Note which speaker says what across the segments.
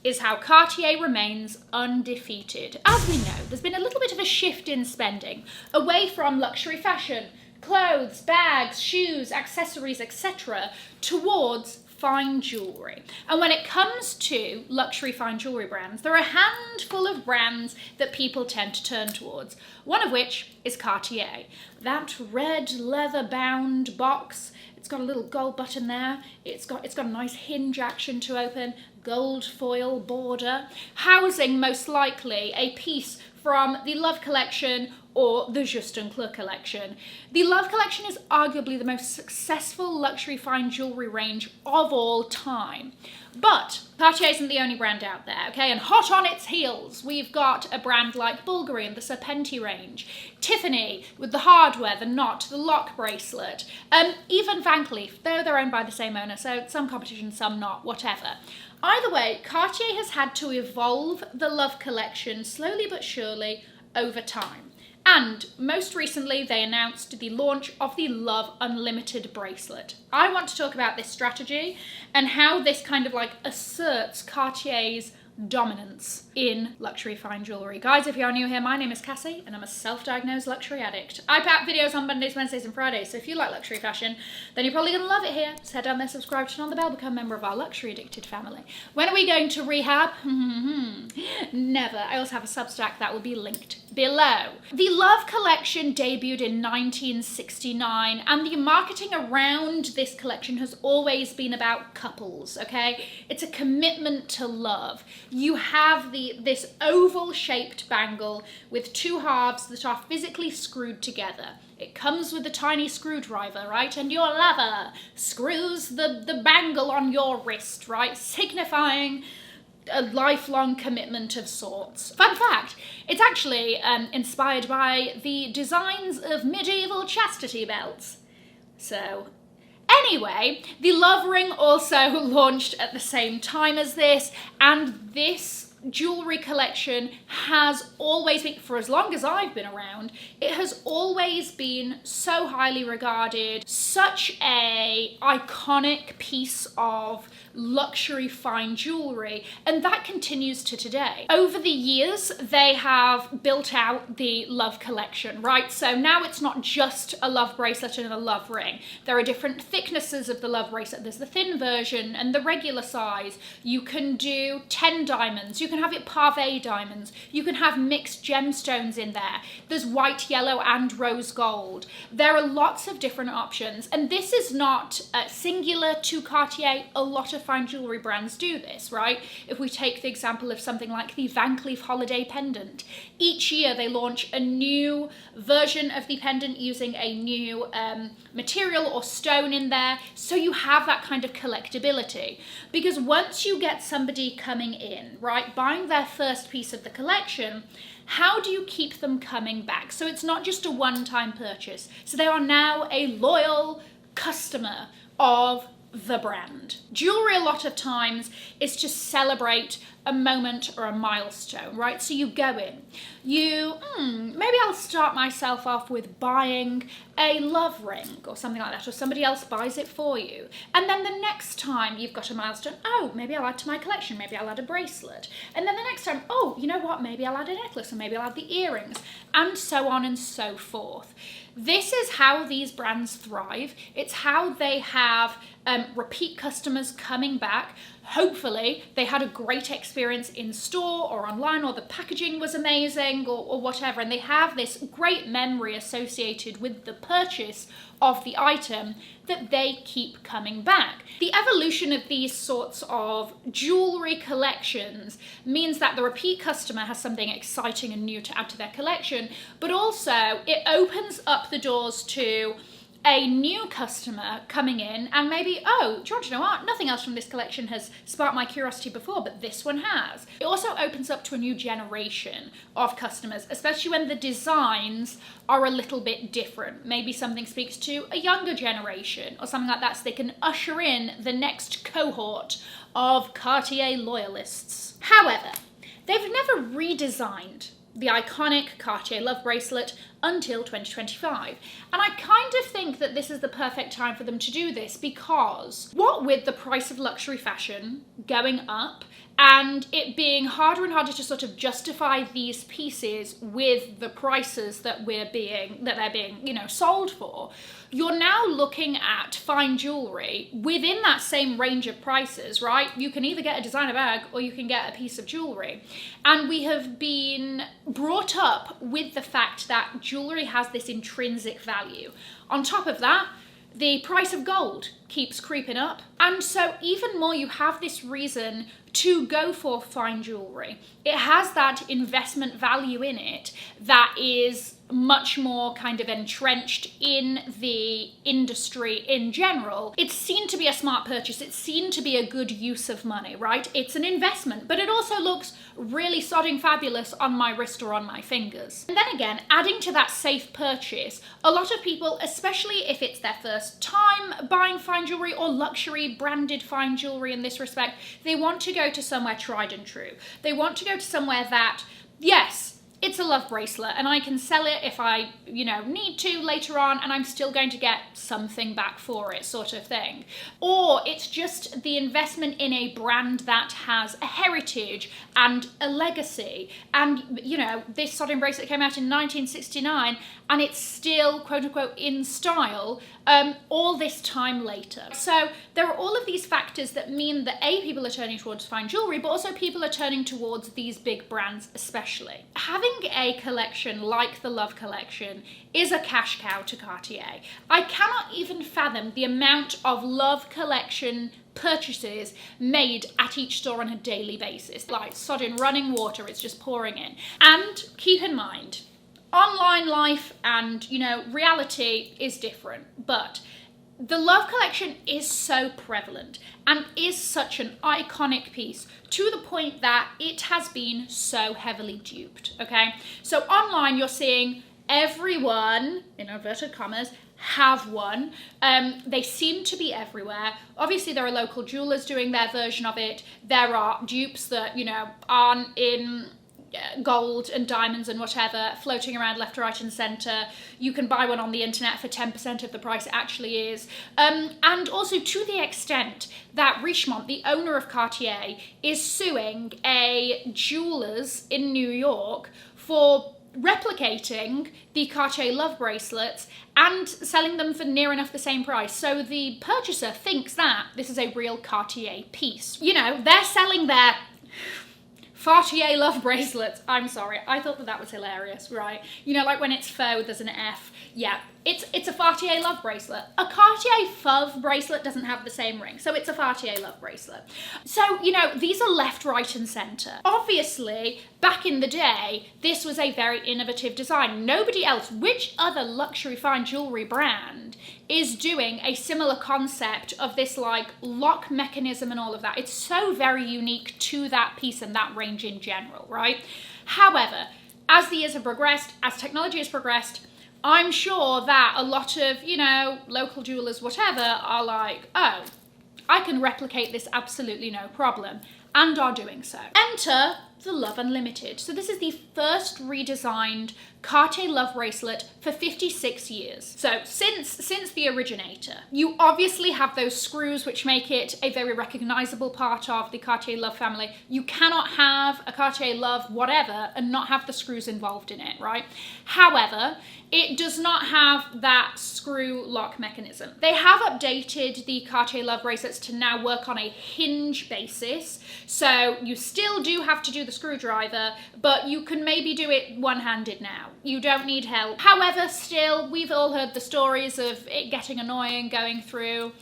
Speaker 1: is how Cartier remains undefeated. As we know, there's been a little bit of a shift in spending, away from luxury fashion, clothes, bags, shoes, accessories, etc., towards fine jewellery. And when it comes to luxury fine jewellery brands, there are a handful of brands that people tend to turn towards, one of which is Cartier. That red leather-bound box, it's got a little gold button there, it's got a nice hinge action to open, gold foil border, housing most likely a piece from the Love collection or the Juste Clos collection. The Love collection is arguably the most successful luxury fine jewellery range of all time. But Cartier isn't the only brand out there, okay? And hot on its heels, we've got a brand like Bulgari and the Serpenti range, Tiffany with the hardware, the knot, the lock bracelet, even Van Cleef, though they're owned by the same owner, so some competition, some not, whatever. Either way, Cartier has had to evolve the Love collection slowly but surely over time. And most recently, they announced the launch of the Love Unlimited bracelet. I want to talk about this strategy and how this kind of like asserts Cartier's dominance in luxury fine jewellery. Guys, if you are new here, my name is Cassie and I'm a self-diagnosed luxury addict. I put out videos on Mondays, Wednesdays and Fridays, so if you like luxury fashion, then you're probably going to love it here. Just head down there, subscribe, turn on the bell, become a member of our luxury addicted family. When are we going to rehab? Never. I also have a Substack that will be linked below. The Love collection debuted in 1969 and the marketing around this collection has always been about couples, okay? It's a commitment to love. You have this oval-shaped bangle with two halves that are physically screwed together. It comes with a tiny screwdriver, right? And your lover screws the bangle on your wrist, right? Signifying a lifelong commitment of sorts. Fun fact, it's actually inspired by the designs of medieval chastity belts. So, anyway, the Love ring also launched at the same time as this, and this jewellery collection has always been, for as long as I've been around, it has always been so highly regarded, such a iconic piece of luxury fine jewellery, and that continues to today. Over the years, they have built out the Love collection, right? So now it's not just a Love bracelet and a Love ring. There are different thicknesses of the Love bracelet. There's the thin version and the regular size. You can do 10 diamonds. You can have it pavé diamonds. You can have mixed gemstones in there. There's white, yellow, and rose gold. There are lots of different options, and this is not singular to Cartier. A lot of fine jewellery brands do this, right? If we take the example of something like the Van Cleef holiday pendant, each year they launch a new version of the pendant using a new material or stone in there, so you have that kind of collectability. Because once you get somebody coming in, right, buying their first piece of the collection, how do you keep them coming back? So it's not just a one-time purchase. So they are now a loyal customer of the brand. Jewelry a lot of times is to celebrate a moment or a milestone, right? So you go in, maybe I'll start myself off with buying a Love ring or something like that, or somebody else buys it for you. And then the next time you've got a milestone, oh, maybe I'll add to my collection, maybe I'll add a bracelet. And then the next time, oh, you know what, maybe I'll add a necklace, or maybe I'll add the earrings, and so on and so forth. This is how these brands thrive. It's how they have repeat customers coming back. Hopefully they had a great experience in store or online, or the packaging was amazing, or whatever, and they have this great memory associated with the purchase of the item that they keep coming back. The evolution of these sorts of jewellery collections means that the repeat customer has something exciting and new to add to their collection, but also it opens up the doors to a new customer coming in and maybe, oh, do you want to know what? Nothing else from this collection has sparked my curiosity before, but this one has. It also opens up to a new generation of customers, especially when the designs are a little bit different. Maybe something speaks to a younger generation or something like that, so they can usher in the next cohort of Cartier loyalists. However, they've never redesigned the iconic Cartier Love bracelet until 2025. And I kind of think that this is the perfect time for them to do this, because what with the price of luxury fashion going up and it being harder and harder to sort of justify these pieces with the prices that they're being, you know, sold for, you're now looking at fine jewelry within that same range of prices, right? You can either get a designer bag or you can get a piece of jewelry. And we have been brought up with the fact that jewelry has this intrinsic value. On top of that, the price of gold keeps creeping up. And so even more, you have this reason to go for fine jewelry. It has that investment value in it that is much more kind of entrenched in the industry in general. It's seen to be a smart purchase. It's seen to be a good use of money, right? It's an investment, but it also looks really sodding fabulous on my wrist or on my fingers. And then again, adding to that safe purchase, a lot of people, especially if it's their first time buying fine jewelry or luxury branded fine jewelry in this respect, they want to go to somewhere tried and true. They want to go to somewhere that, yes, it's a love bracelet and I can sell it if I, you know, need to later on, and I'm still going to get something back for it, sort of thing. Or it's just the investment in a brand that has a heritage and a legacy. And, you know, this sodding bracelet came out in 1969 and it's still, quote unquote, in style all this time later. So there are all of these factors that mean that A, people are turning towards fine jewelry, but also people are turning towards these big brands especially. Having a collection like the Love Collection is a cash cow to Cartier. I cannot even fathom the amount of Love Collection purchases made at each store on a daily basis. Like sodding running water, it's just pouring in. And keep in mind, online life and, you know, reality is different, but the Love Collection is so prevalent and is such an iconic piece to the point that it has been so heavily duped, okay? So online you're seeing everyone, in inverted commas, have one. They seem to be everywhere. Obviously there are local jewelers doing their version of it. There are dupes that, you know, aren't in gold and diamonds and whatever floating around left, right and centre. You can buy one on the internet for 10% of the price it actually is. And also to the extent that Richemont, the owner of Cartier, is suing a jewellers in New York for replicating the Cartier Love bracelets and selling them for near enough the same price. So the purchaser thinks that this is a real Cartier piece. You know, they're selling their Cartier Love bracelets. I'm sorry, I thought that was hilarious, right? You know, like when it's faux, there's an F. Yeah, it's a Cartier Love bracelet. A Cartier Fauve bracelet doesn't have the same ring, so it's a Cartier Love bracelet. So, you know, these are left, right and centre. Obviously, back in the day, this was a very innovative design. Nobody else, which other luxury fine jewellery brand is doing a similar concept of this like lock mechanism and all of that? It's so very unique to that piece and that range in general, right? However, as the years have progressed, as technology has progressed, I'm sure that a lot of, you know, local jewelers, whatever, are like, oh, I can replicate this absolutely no problem, and are doing so. Enter the Love Unlimited. So this is the first redesigned Cartier Love bracelet for 56 years. So since the originator, you obviously have those screws which make it a very recognizable part of the Cartier Love family. You cannot have a Cartier Love whatever and not have the screws involved in it, right? However, it does not have that screw lock mechanism. They have updated the Cartier Love bracelets to now work on a hinge basis. So you still do have to do the screwdriver, but you can maybe do it one-handed now. You don't need help. However, still, we've all heard the stories of it getting annoying going through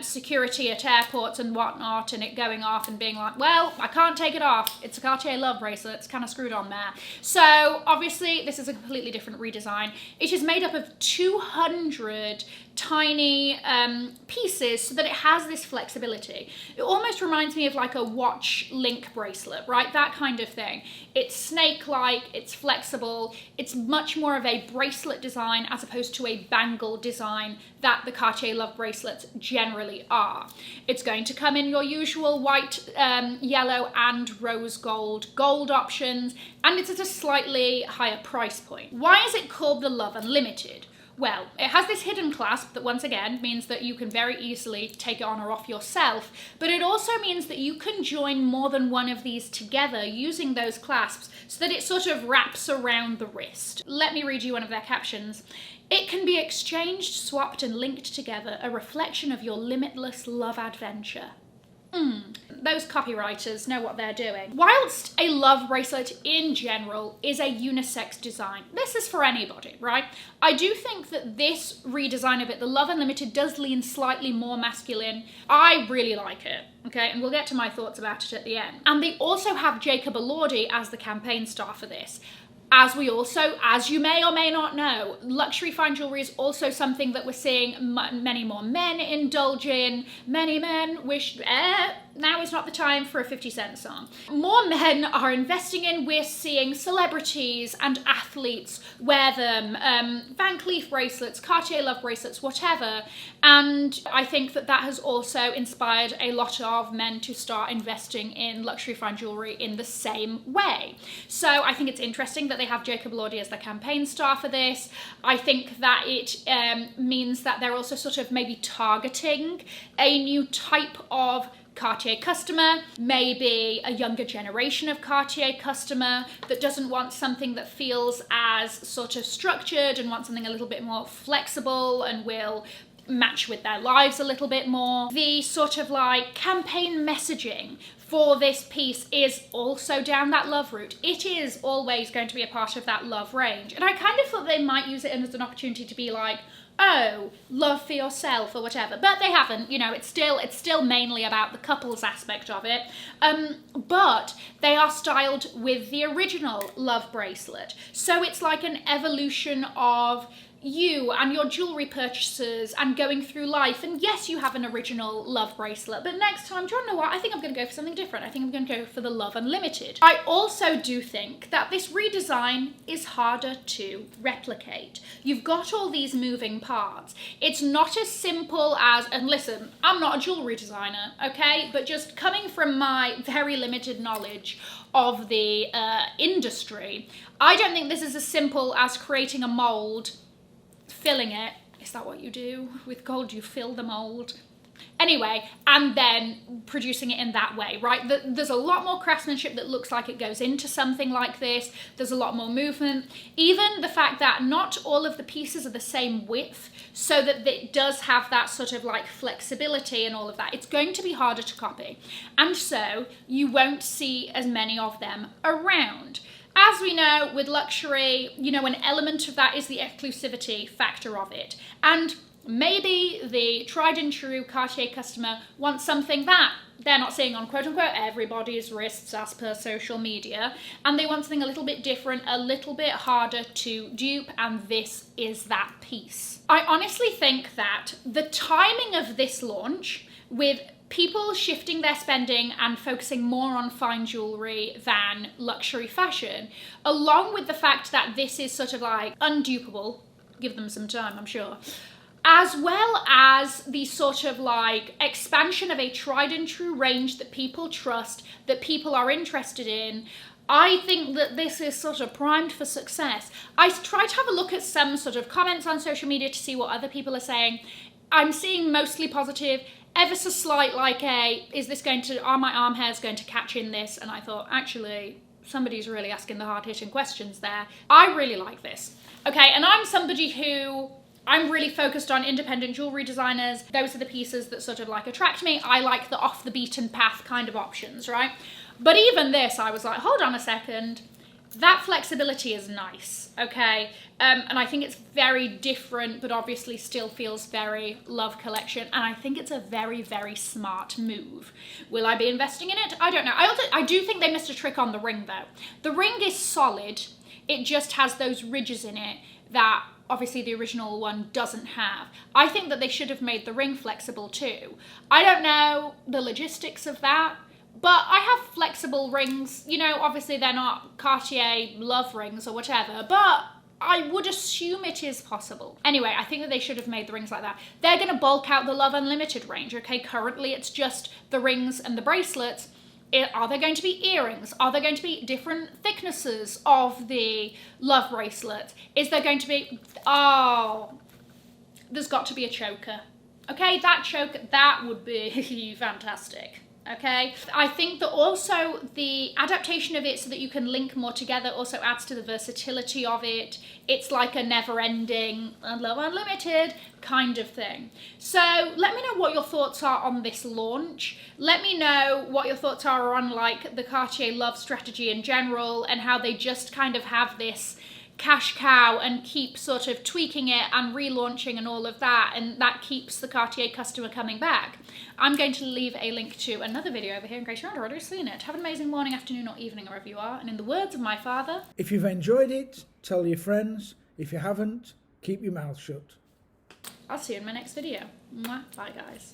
Speaker 1: security at airports and whatnot, and it going off and being like, well, I can't take it off. It's a Cartier Love bracelet. It's kind of screwed on there. So obviously this is a completely different redesign. It is made up of 200 tiny pieces so that it has this flexibility. It almost reminds me of like a watch link bracelet, right? That kind of thing. It's snake-like, it's flexible, it's much more of a bracelet design as opposed to a bangle design that the Cartier Love bracelets generally are. It's going to come in your usual white, yellow and rose gold options, and it's at a slightly higher price point. Why is it called the Love Unlimited? Well, it has this hidden clasp that once again means that you can very easily take it on or off yourself, but it also means that you can join more than one of these together using those clasps so that it sort of wraps around the wrist. Let me read you one of their captions. It can be exchanged, swapped and linked together, a reflection of your limitless love adventure. Those copywriters know what they're doing. Whilst a love bracelet in general is a unisex design, this is for anybody, right? I do think that this redesign of it, the Love Unlimited, does lean slightly more masculine. I really like it, okay? And we'll get to my thoughts about it at the end. And they also have Jacob Elordi as the campaign star for this. As you may or may not know, luxury fine jewelry is also something that we're seeing many more men indulge in. Many men wish, now is not the time for a 50 Cent song. More men are investing in, we're seeing celebrities and athletes wear them, Van Cleef bracelets, Cartier Love bracelets, whatever. And I think that that has also inspired a lot of men to start investing in luxury fine jewelry in the same way. So I think it's interesting that they have Jacob Elordi as the campaign star for this. I think that it means that they're also sort of maybe targeting a new type of Cartier customer, maybe a younger generation of Cartier customer that doesn't want something that feels as sort of structured and wants something a little bit more flexible and will match with their lives a little bit more. The sort of like campaign messaging for this piece is also down that love route. It is always going to be a part of that love range. And I kind of thought they might use it as an opportunity to be like, oh, love for yourself or whatever, but they haven't. You know, it's still mainly about the couples aspect of it, but they are styled with the original love bracelet, so it's like an evolution of you and your jewelry purchases and going through life. And yes, you have an original love bracelet, but next time, do you want to know what? I think I'm going to go for something different. I think I'm going to go for the Love Unlimited. I also do think that this redesign is harder to replicate. You've got all these moving parts. It's not as simple as, and listen, I'm not a jewelry designer, okay? But just coming from my very limited knowledge of the industry, I don't think this is as simple as creating a mold, filling it. Is that what you do with gold? You fill the mold. Anyway, and then producing it in that way, right? There's a lot more craftsmanship that looks like it goes into something like this. There's a lot more movement. Even the fact that not all of the pieces are the same width, so that it does have that sort of like flexibility and all of that. It's going to be harder to copy. And so you won't see as many of them around. As we know, with luxury, you know, an element of that is the exclusivity factor of it. And maybe the tried and true Cartier customer wants something that they're not seeing on quote unquote everybody's wrists as per social media, and they want something a little bit different, a little bit harder to dupe, and this is that piece. I honestly think that the timing of this launch, with people shifting their spending and focusing more on fine jewelry than luxury fashion, along with the fact that this is sort of like undupable, give them some time, I'm sure, as well as the sort of like expansion of a tried and true range that people trust, that people are interested in, I think that this is sort of primed for success. I tried to have a look at some sort of comments on social media to see what other people are saying. I'm seeing mostly positive, ever so slight like are my arm hairs going to catch in this? And I thought, actually, somebody's really asking the hard-hitting questions there. I really like this. Okay, and I'm somebody who, I'm really focused on independent jewelry designers. Those are the pieces that sort of like attract me. I like the off the beaten path kind of options, right? But even this, I was like, hold on a second. That flexibility is nice, okay? And I think it's very different, but obviously still feels very Love Collection. And I think it's a very, very smart move. Will I be investing in it? I don't know. I do think they missed a trick on the ring, though. The ring is solid. It just has those ridges in it that obviously the original one doesn't have. I think that they should have made the ring flexible too. I don't know the logistics of that. But I have flexible rings, you know, obviously they're not Cartier Love rings or whatever, but I would assume it is possible. Anyway, I think that they should have made the rings like that. They're going to bulk out the Love Unlimited range, okay? Currently it's just the rings and the bracelets. Are there going to be earrings? Are there going to be different thicknesses of the love bracelet? Is there going to be, oh, there's got to be a choker. Okay, that choker, that would be fantastic. Okay, I think that also the adaptation of it so that you can link more together also adds to the versatility of it. It's like a never-ending Love Unlimited kind of thing. So let me know what your thoughts are on this launch. Let me know what your thoughts are on like the Cartier Love strategy in general and how they just kind of have this cash cow and keep sort of tweaking it and relaunching and all of that, and that keeps the Cartier customer coming back. I'm going to leave a link to another video over here in case you haven't already seen it. Have an amazing morning, afternoon or evening wherever you are, and in the words of my father,
Speaker 2: if you've enjoyed it, tell your friends. If you haven't, keep your mouth shut.
Speaker 1: I'll see you in my next video. Mwah. Bye guys.